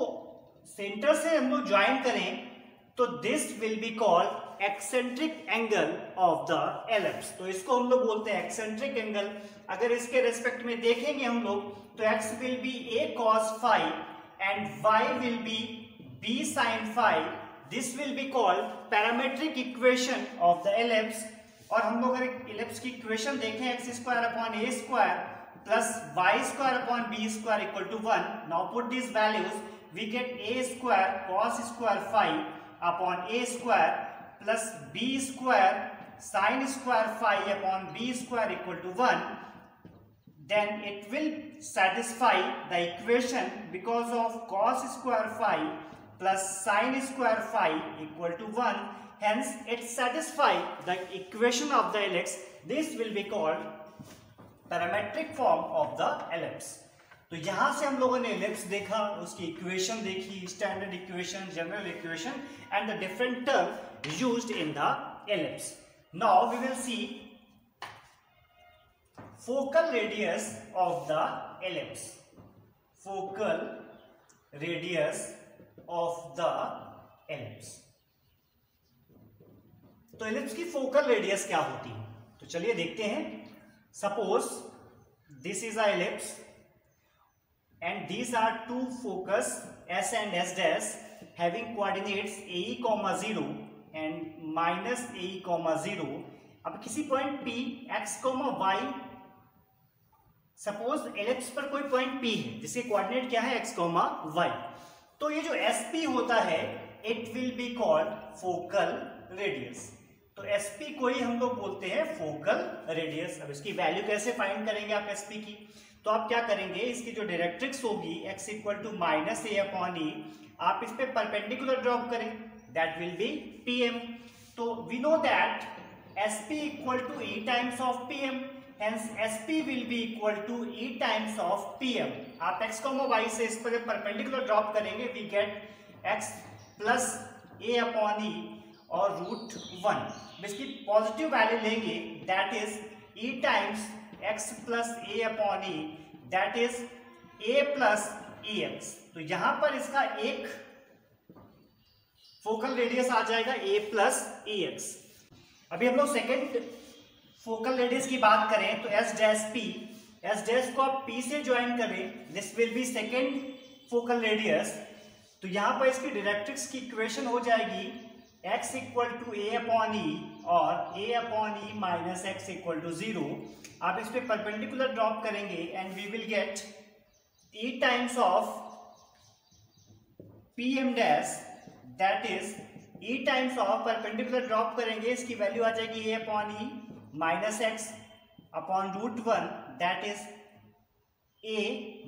सेंटर से हम लोग ज्वाइन करें तो this will be called eccentric angle of the ellipse. तो इसको हम लोग बोलते हैं एक्सेंट्रिक एंगल। अगर इसके रेस्पेक्ट में देखेंगे हम लोग तो x will be a cos phi and y will be b sin phi। This will be called parametric equation of the ellipse। और हम लोग अगर इलिप्स की इक्वेशन देखें x square upon a square plus y square upon b square equal to 1। Now put this values, we get a square cos square phi upon a square plus b square sin square phi upon b square equal to 1। then it will satisfy the equation because of cos square phi plus sin square phi equal to 1. Hence it satisfies the equation of the ellipse. This will be called parametric form of the ellipse। तो यहां से हम लोगों ने ellipse देखा, उसकी equation देखी, standard equation, general equation and the different term used in the ellipse। Now we will see focal radius of the ellipse। focal radius of the ellipse। तो एलिप्स की फोकल रेडियस क्या होती है, तो चलिए देखते हैं। Suppose this is a ellipse and these are two focus S and S dash having coordinates AE, 0 and minus AE, 0। अब किसी point P x, y, suppose ellipse पर कोई पॉइंट P है जिसके कोऑर्डिनेट क्या है x, y। तो ये जो SP होता है it will be called focal radius. तो SP को ही हम लोग बोलते हैं फोकल रेडियस। अब इसकी वैल्यू कैसे फाइंड करेंगे आप SP की, तो आप क्या करेंगे, इसकी जो डायरेक्ट्रिक्स होगी x equal to minus a upon e, आप इस पे परपेंडिकुलर ड्रॉप करें, दैट विल बी PM। तो we know that SP equal to E times of PM। Hence SP will be equal to E times of PM। आप x, y से इस पर perpendicular drop करेंगे, we get x plus a upon e और √1। इसकी positive value लेंगे, that is E times x plus a upon e, that is a plus ex। तो यहां पर इसका एक फोकल रेडियस आ जाएगा a plus ex। अभी हम लोग सेकेंड फोकल रेडियस की बात करें तो S dash P, S dash को आप P से ज्वाइन करें, this will B second focal radius. तो यहां पर इसकी डायरेक्ट्रिक्स की इक्वेशन हो जाएगी x equal to a upon e और a upon e minus x equal to 0। आप इस पे परपेंडिकुलर ड्रॉप करेंगे and we will get e times of pm dash, that is e times of perpendicular drop करेंगे, इसकी value आ जाएगी a upon e minus x upon √1, that is a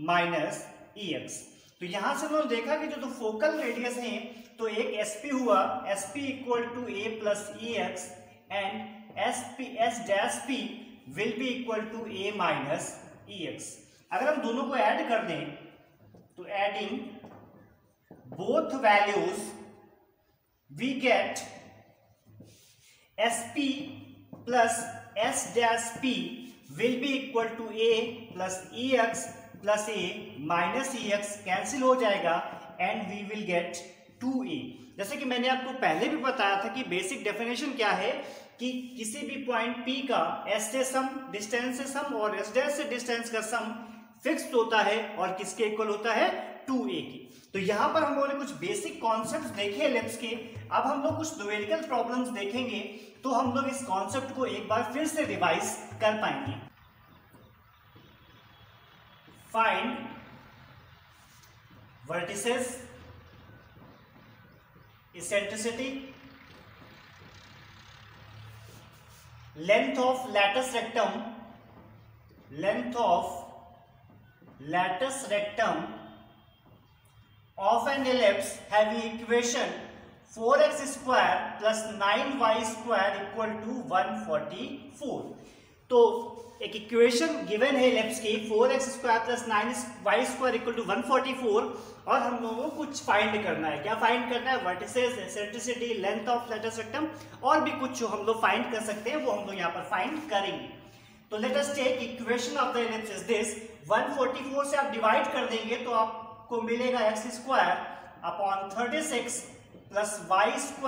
minus ex। तो यहां से हमने देखा कि जो फोकल रेडियस है तो एक SP हुआ, SP equal to a plus ex and S dash P will be equal to a minus ex। अगर हम दोनों को ऐड कर दें तो adding both values we get SP plus S dash P will be equal to a plus ex plus a minus ex, cancel हो जाएगा and we will gate 2a। जैसे कि मैंने आपको पहले भी बताया था कि बेसिक डेफिनेशन क्या है कि किसी भी पॉइंट P का S से सम, डिस्टेंस से सम और S डैश से डिस्टेंस का सम फिक्स्ड होता है और किसके इक्वल होता है 2a की। तो यहां पर हम लोगों ने कुछ बेसिक कॉन्सेप्ट्स देखे एलिप्स के। अब हम लोग कुछ न्यूमेरिकल प्रॉब्लम्स देखेंगे तो हम लोग इस कॉन्सेप्ट को एक बार फिर से रिवाइज कर पाएंगे। Find vertices, eccentricity, length of lattice rectum, length of lattice rectum of an ellipse having equation 4x square plus 9y square equal to 144। तो एक इक्वेशन गिवन है एलिप्स की 4x² + 9y² = 144 और हम लोगों को कुछ फाइंड करना है। क्या फाइंड करना है? Vertices, eccentricity, length of latus rectum और भी कुछ जो हम लोग फाइंड कर सकते हैं वो हम लोग यहाँ पर फाइंड करेंगे। तो let us take equation of the ellipse is this. 144 से आप डिवाइड कर देंगे तो आपको मिलेगा x² upon 36 plus y²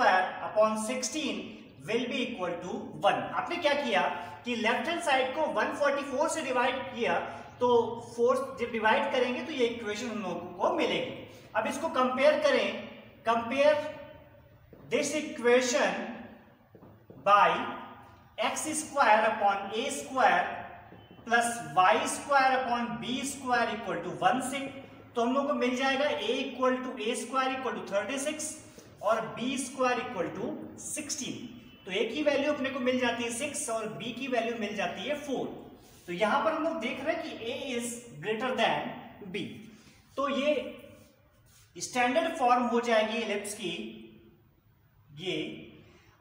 upon 16 will be equal to 1। आपने क्या किया कि लेफ्ट हैंड साइड को 144 से डिवाइड किया, तो 4 जब डिवाइड करेंगे तो ये इक्वेशन हम लोगों को मिलेगी। अब इसको कंपेयर करें, compare this equation by x² upon a² plus y² upon b² equal to 1 से, तो हम लोग को मिल जाएगा a = 36 और b² इक्वल टू 16। तो a की वैल्यू अपने को मिल जाती है 6 और b की वैल्यू मिल जाती है 4। तो यहां पर हम लोग देख रहे हैं कि a is greater then b। तो ये स्टैंडर्ड फॉर्म हो जाएगी एलिप्स की ये,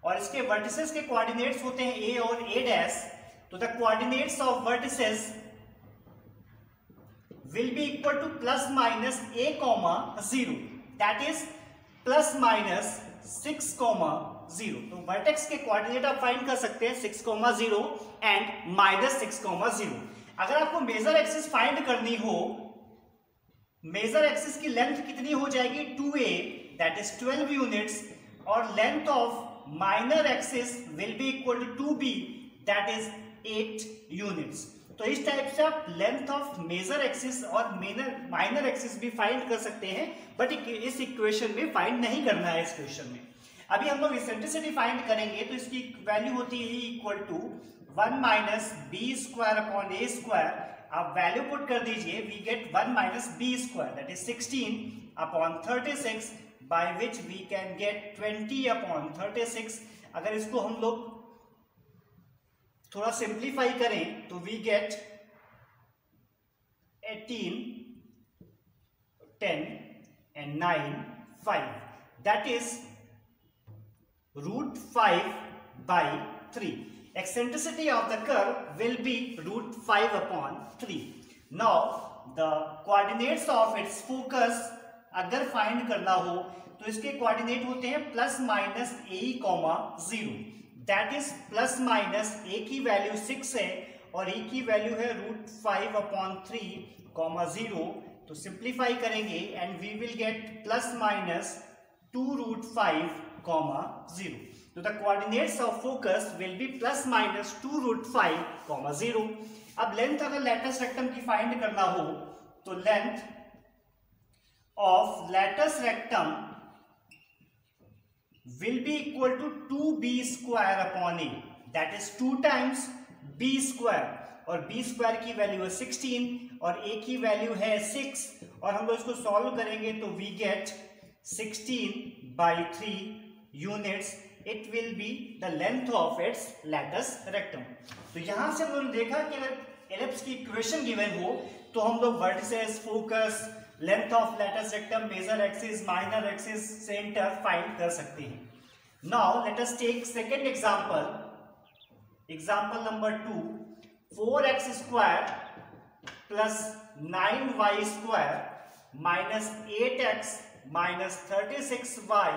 और इसके वर्टिसेस के कोऑर्डिनेट्स होते हैं a और a'। तो the coordinates of vertices will be equal to plus minus a comma 0, that is plus minus 6 comma 0। तो वर्टेक्स के कोऑर्डिनेट आप फाइंड कर सकते हैं 6 0 एंड माइनस 6 0। अगर आपको मेजर एक्सिस फाइंड करनी हो, मेजर एक्सिस की लेंथ कितनी हो जाएगी 2a, that is 12 यूनिट्स, और length of minor axis will be equal to 2b, that is 8 units. तो इस टाइप से आप लेंथ ऑफ मेजर एक्सिस और माइनर एक्सिस भी फाइंड कर सकते हैं, बट इस इक्वेशन में फाइंड नहीं करना है। इस क्वेश्चन में अभी हम लोग एसेंट्रिसिटी फाइंड करेंगे, तो इसकी वैल्यू होती है equal to 1 minus b² upon a²। आप वैल्यू पुट कर दीजिए, we get 1 minus b², that is 16 upon 36, by which we can get 20 upon 36। अगर इसको हम लोग थोड़ा सिंप्लीफाई करें तो we get 18, 10 and 9, 5, that is √5/3. Eccentricity of the curve will be √5/3. Now the coordinates of its focus अगर find करना हो तो इसके कोऑर्डिनेट होते हैं plus minus a, 0, that is plus minus a की वैल्यू 6 है और e की वैल्यू है √5/3, 0। तो सिंप्लीफाई करेंगे and we will get plus minus 2√5, 0। तो the coordinates of focus will be plus minus 2√5, 0। अब लेंथ अगर लैटस रेक्टम की फाइंड करना हो तो length of latus rectum will be equal to 2b² upon a, that is 2 times b², और b² की value है 16 और a की वैल्यू है 6, और हम लोग इसको सॉल्व करेंगे तो we get 16/3 units. It will be the length of its latus rectum. तो यहां से हम लोगों ने देखा कि अगर एलिप्स की इक्वेशन गिवन हो तो हम लोग vertices, focus, length of latus rectum, major axis, minor axis, center find कर सकते हैं। Now let us take second example, example number 2। 4x² plus 9y² minus 8x minus 36y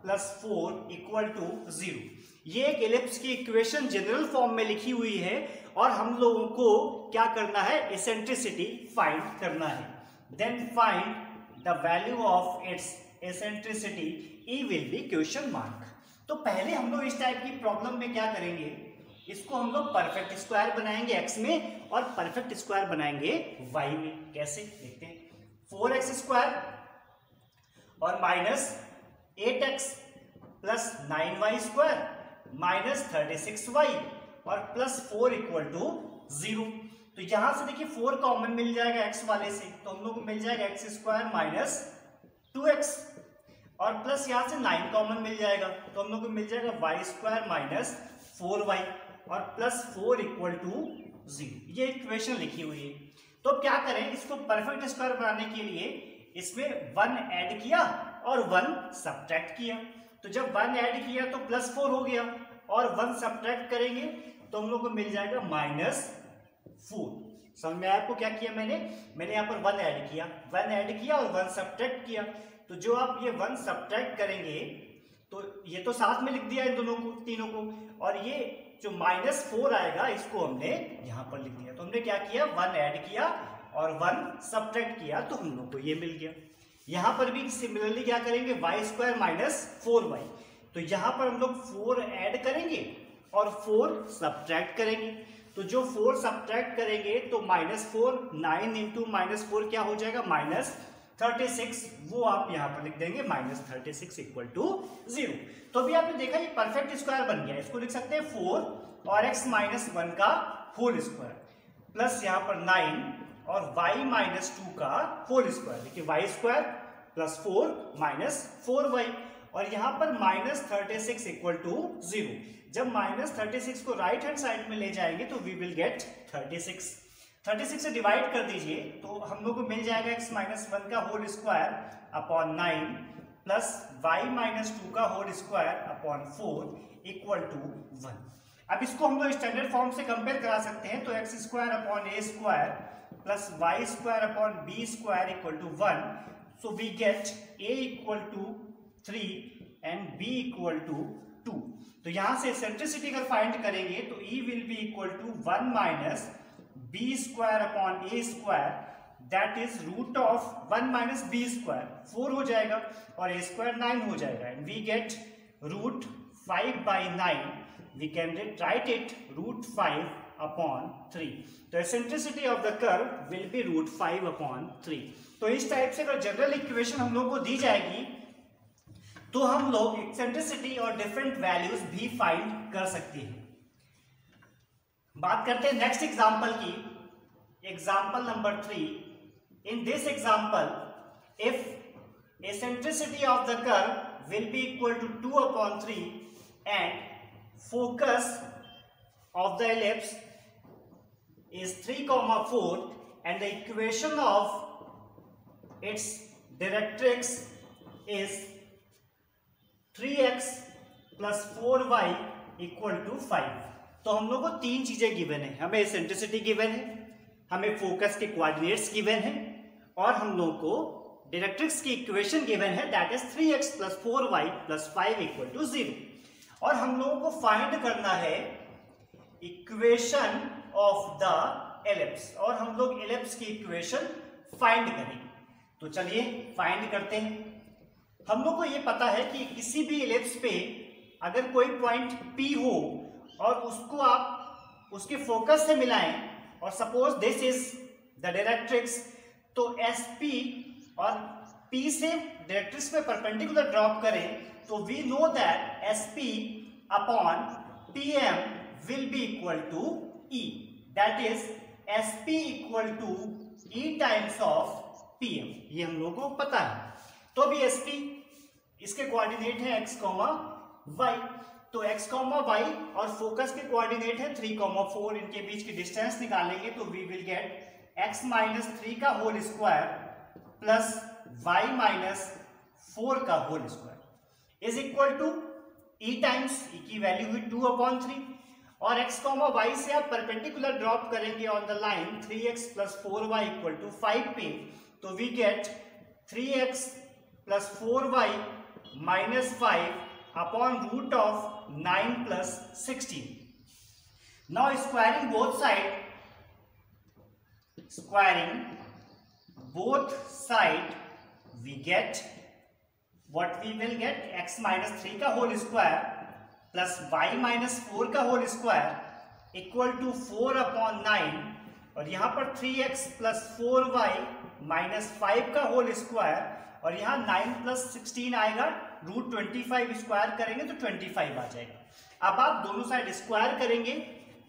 plus 4 equal to 0। ये एक ellipse की equation general form में लिखी हुई है और हम लोगों को क्या करना है, एसेंट्रिसिटी फाइंड करना है। Then find the value of its eccentricity, E will be question mark। तो पहले हम लोग इस टाइप की प्रॉब्लम में क्या करेंगे, इसको हम लोग परफेक्ट स्क्वायर बनाएंगे x में और परफेक्ट स्क्वायर बनाएंगे y में। कैसे देखते हैं, 4x² और minus 8x plus 9y² minus 36y और प्लस 4 इक्वल टू 0। तो यहां से देखिए 4 कॉमन मिल जाएगा x वाले से, तो हम लोग को मिल जाएगा x² माइनस 2x, और प्लस यहां से 9 कॉमन मिल जाएगा तो हम लोग को मिल जाएगा y² माइनस 4y और प्लस 4 इक्वल टू 0। ये इक्वेशन लिखी हुई है। तो अब क्या करें, इसको परफेक्ट स्क्वायर बनाने के लिए इसमें 1 ऐड किया और 1 सब्ट्रैक्ट किया। तो जब 1 ऐड किया तो प्लस 4 हो गया और 1 सब्ट्रैक्ट करेंगे तो हम लोग को मिल जाएगा -4। समझ में आपको क्या किया मैंने यहाँ पर 1 ऐड किया और 1 सब्ट्रैक्ट किया। तो जो आप ये 1 सब्ट्रैक्ट करेंगे तो ये तो साथ में लिख दिया इन दोनों को, तीनों को, और ये जो -4 आएगा इसको हमने यहाँ पर लिख दिया। तो हमने क्या किया, 1 ऐड किया और 1 सब्ट्रैक्ट किया, तो हम लोग को ये मिल गया। यहाँ पर भी सिमिलरली क्या करेंगे, y² - 4y। तो यहाँ पर हम लोग 4 ऐड करेंगे और 4 सब्ट्रैक्ट करेंगे। तो जो 4 सब्ट्रैक्ट करेंगे तो -4, 9 इंटू -4 क्या हो जाएगा, -36। वो आप यहाँ पर लिख देंगे -36 = 0। तो अभी आपने देखा ये परफेक्ट स्क्वायर बन गया। इसको लिख सकते हैं 4 और x - 1 का होल स्क्वायर प्लस यहाँ पर 9 और y - 2 का होल स्क्वायर। देखिए y² + 4 - 4y, और यहाँ पर -36 = 0। जब -36 को राइट हैंड साइड में ले जाएंगे तो वी विल गेट 36 से डिवाइड कर दीजिए तो हम लोग को मिल जाएगा x - 1 का whole square upon 9 plus y - 2 का होल स्क्वायर अपॉन 4 = 1। अब इसको हम लोग स्टैंडर्ड फॉर्म से कंपेयर करा सकते हैं। तो x² upon a² plus y² upon b² = 1। So we get a = 3 and b = 2। तो यहां से एसेंट्रिसिटी अगर फाइंड करेंगे तो E will be equal to 1 minus b² upon a², that is root of 1 - b², 4 हो जाएगा, और a² 9 हो जाएगा, and we get root 5/9। We can write it root 5 upon 3। तो eccentricity of the curve will be root 5 upon 3। तो इस type से अगर जनरल इक्वेशन हम लोग को दी जाएगी तो हम लोग एक्सेंट्रिसिटी और डिफरेंट वैल्यूज भी फाइंड कर सकते हैं। बात करते हैं नेक्स्ट एग्जांपल की, example number 3। In this example if eccentricity of the curve will be equal to 2/3 and focus of the ellipse is 3,4 and the equation of its directrix is 3x plus 4y = 5। तो हम लोग को तीन चीजें given है, हमें eccentricity given है, हमें फोकस के कोऑर्डिनेट्स गिवन है, और हम लोग को डायरेक्ट्रिक्स की इक्वेशन गिवन है, that is 3x plus 4y plus 5 = 0। और हम लोगों को फाइंड करना है इक्वेशन ऑफ द एलिप्स, और हम लोग एलिप्स की इक्वेशन फाइंड करेंगे। तो चलिए फाइंड करते हैं। हम लोग को ये पता है कि किसी भी एलिप्स पे अगर कोई पॉइंट P हो और उसको आप उसके फोकस से मिलाएं, और suppose this is the directrix, तो SP और P से डायरेक्ट्रिक्स में परपेंडिकुलर ड्रॉप करें तो we know that SP upon PM will be equal to E, that is SP = E times of PM। ये हम लोगों को पता है। तो अभी SP इसके कोऑर्डिनेट है x, y, तो x, y और फोकस के कोऑर्डिनेट है 3, 4, इनके बीच की डिस्टेंस निकालेंगे तो वी विल गेट x - 3 का होल स्क्वायर प्लस y - 4 का whole square is equal to E times E की वैल्यू हुई 2/3, और x, y से आप परपेंडिकुलर ड्रॉप करेंगे on the line 3x plus 4y = 5 पे, तो we get 3x plus 4y - 5 upon root of 9 plus 16। Now squaring both side we get what we will get, x - 3 का whole square plus y - 4 का whole square equal to 4/9, और यहाँ पर 3x plus 4y - 5 का whole square, और यहाँ 9 plus 16 आएगा, root 25 square करेंगे तो 25 आ जाएगा। अब आप दोनों साइड स्क्वायर करेंगे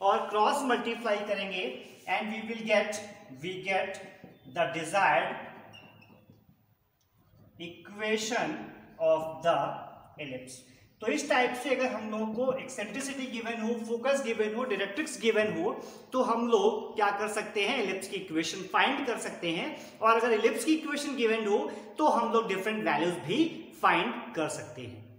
और क्रॉस मल्टीप्लाई करेंगे and we will get the desired equation of the ellipse. तो इस टाइप से अगर हम लोगों को एक्सेंट्रिसिटी गिवन हो, फोकस गिवन हो, डायरेक्ट्रिक्स गिवन हो, तो हम लोग क्या कर सकते हैं, एलिप्स की इक्वेशन फाइंड कर सकते हैं। और अगर एलिप्स की इक्वेशन गिवन हो तो हम लोग डिफरेंट वैल्यूज भी फाइंड कर सकते हैं।